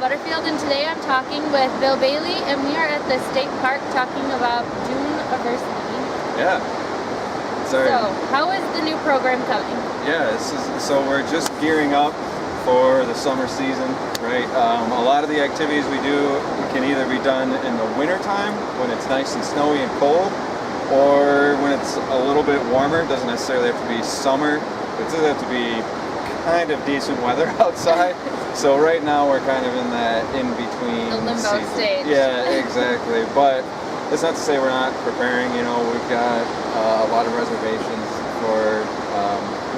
Butterfield, and today I'm talking with Bill Bailey, and we are at the state park talking about DUNEiversity. Yeah. Sorry. So, how is the new program coming? Yeah, so we're just gearing up for the summer season, right? A lot of the activities we do can either be done in the winter time when it's nice and snowy and cold, or when it's a little bit warmer. It doesn't necessarily have to be summer. It doesn't have to be kind of decent weather outside. So right now we're kind of in that in-between The limbo season. stage. Yeah, exactly. But it's not to say we're not preparing. You know, we've got a lot of reservations for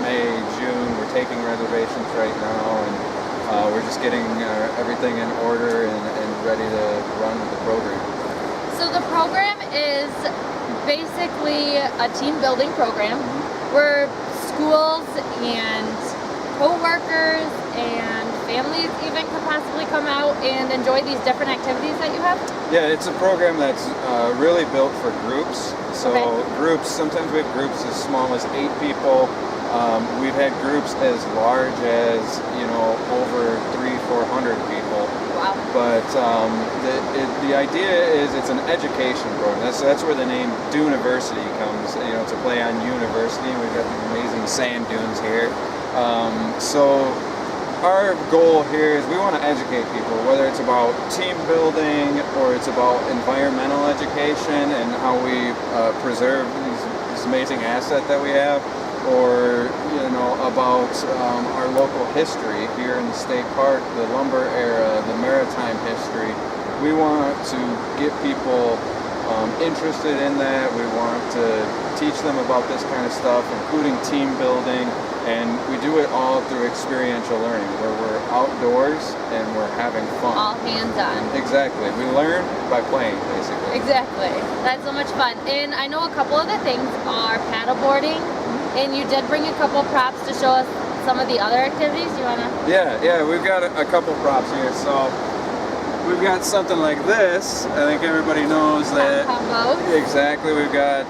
May, June. We're taking reservations right now, and we're just getting everything in order and ready to run with the program. So the program is basically a team building program where schools and co-workers and families even could possibly come out and enjoy these different activities that you have? Yeah, it's a program that's really built for groups. So Okay. groups, sometimes we have groups as small as 8 people. We've had groups as large as, over 300-400 people. Wow. But the idea is it's an education program. That's where the name DUNEiversity comes, to play on university. We've got these amazing sand dunes here. So our goal here is we want to educate people, whether it's about team building or it's about environmental education and how we preserve this amazing asset that we have, or about our local history here in the state park, the lumber era, the maritime history. We want to get people interested in that. We want to teach them about this kind of stuff, including team building, and we do it all through experiential learning, where we're outdoors and we're having fun. All hands on. Exactly. We learn by playing, basically. Exactly. That's so much fun. And I know a couple of the things are paddleboarding, and you did bring a couple props to show us some of the other activities. You wanna? Yeah, we've got a couple props here. So we've got something like this. I think everybody knows that. Combo. Exactly. We've got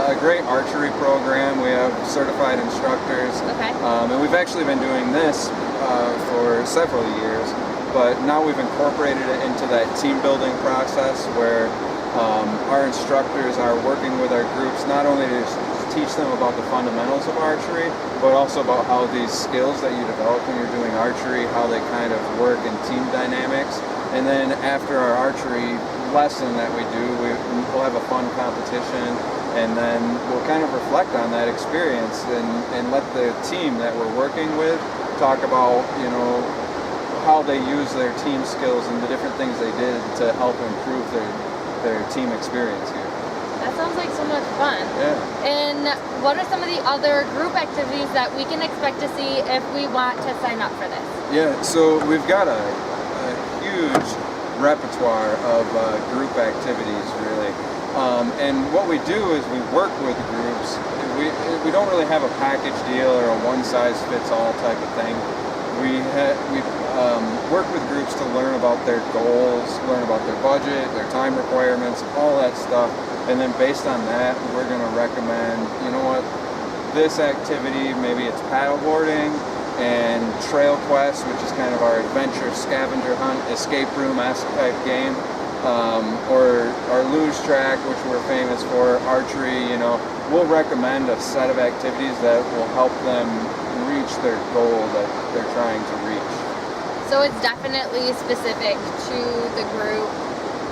a great archery program. We have certified instructors. Okay. And we've actually been doing this for several years, but now we've incorporated it into that team building process where our instructors are working with our groups not only to teach them about the fundamentals of archery, but also about how these skills that you develop when you're doing archery, how they kind of work in team dynamics. And then after our archery lesson that we do, we'll have a fun competition, and then we'll kind of reflect on that experience and let the team that we're working with talk about, how they use their team skills and the different things they did to help improve their team experience here. That sounds like so much fun. Yeah. And what are some of the other group activities that we can expect to see if we want to sign up for this? Yeah, so we've got a huge repertoire of group activities, really. And what we do is we work with groups. We don't really have a package deal or a one-size-fits-all type of thing. We work with groups to learn about their goals, learn about their budget, their time requirements, all that stuff. And then based on that, we're going to recommend, this activity, maybe it's paddleboarding and Trail Quest, which is kind of our adventure scavenger hunt, escape room-esque type game, or our luge track, which we're famous for, archery. We'll recommend a set of activities that will help them reach their goal that they're trying to reach. So it's definitely specific to the group,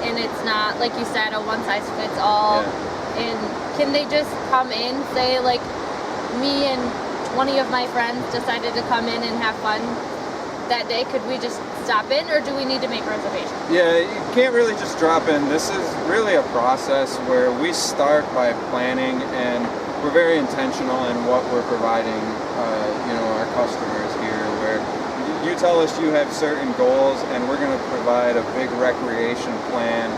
and it's not, like you said, a one-size-fits-all. Yeah. And can they just come in, say, like, me and 20 of my friends decided to come in and have fun that day? Could we just stop in, or do we need to make reservations? Yeah, you can't really just drop in. This is really a process where we start by planning, and we're very intentional in what we're providing, our customers here, where you tell us you have certain goals, and we're going to provide a big recreation plan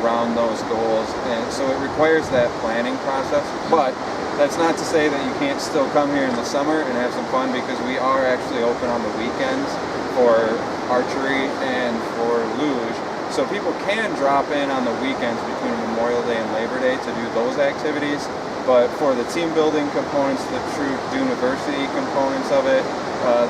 around those goals. And so it requires that planning process, but that's not to say that you can't still come here in the summer and have some fun, because we are actually open on the weekends for archery and for luge. So people can drop in on the weekends between Memorial Day and Labor Day to do those activities. But for the team building components, the true DUNEiversity components of it,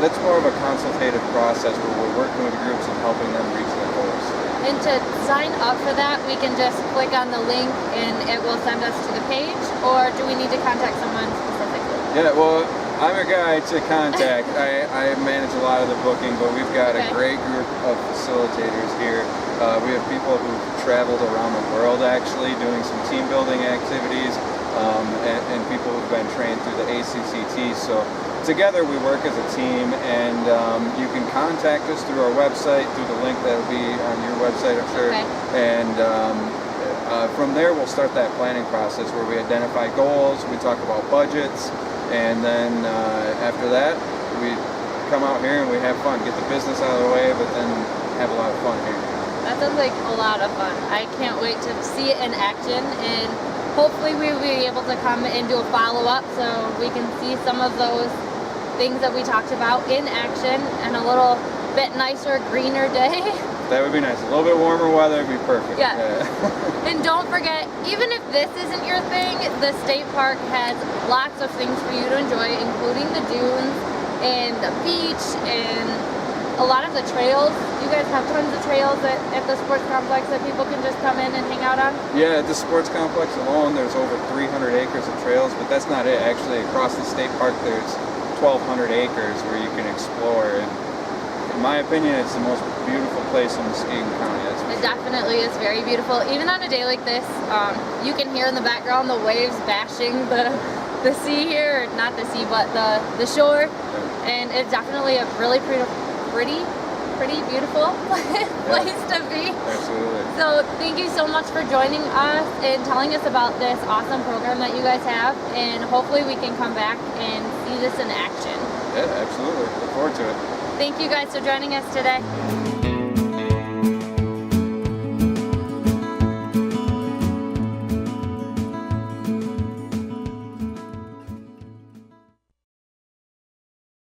that's more of a consultative process where we're working with groups and helping them reach their goals. And to sign up for that, we can just click on the link and it will send us to the page, or do we need to contact someone specifically? Yeah, well, I'm a guy to contact. I manage a lot of the booking, but we've got a great group of facilitators here. We have people who've traveled around the world actually doing some team building activities, and people who've been trained through the ACCT. So together we work as a team, and you can contact us through our website, through the link that will be on your website, I'm sure. Okay. And from there we'll start that planning process where we identify goals, we talk about budgets, and then after that we come out here and we have fun, get the business out of the way, but then have a lot of fun here. That sounds like a lot of fun. I can't wait to see it in action, and hopefully we'll be able to come and do a follow-up so we can see some of those things that we talked about in action and a little bit nicer, greener day. That would be nice. A little bit warmer weather would be perfect. Yeah. And don't forget, even if this isn't your thing, the state park has lots of things for you to enjoy, including the dunes and the beach and a lot of the trails. You guys have tons of trails at the sports complex that people can just come in and hang out on? Yeah, at the sports complex alone, there's over 300 acres of trails, but that's not it. Actually, across the state park, there's 1,200 acres where you can explore. And in my opinion, it's the most beautiful place in Muskegon County. It definitely is very beautiful. Even on a day like this, you can hear in the background the waves bashing the sea here, or not the sea, but the shore. And it's definitely a really pretty beautiful place to be. Absolutely. So thank you so much for joining us and telling us about this awesome program that you guys have, and hopefully we can come back and see this in action. Yeah, absolutely. Look forward to it. Thank you guys for joining us today.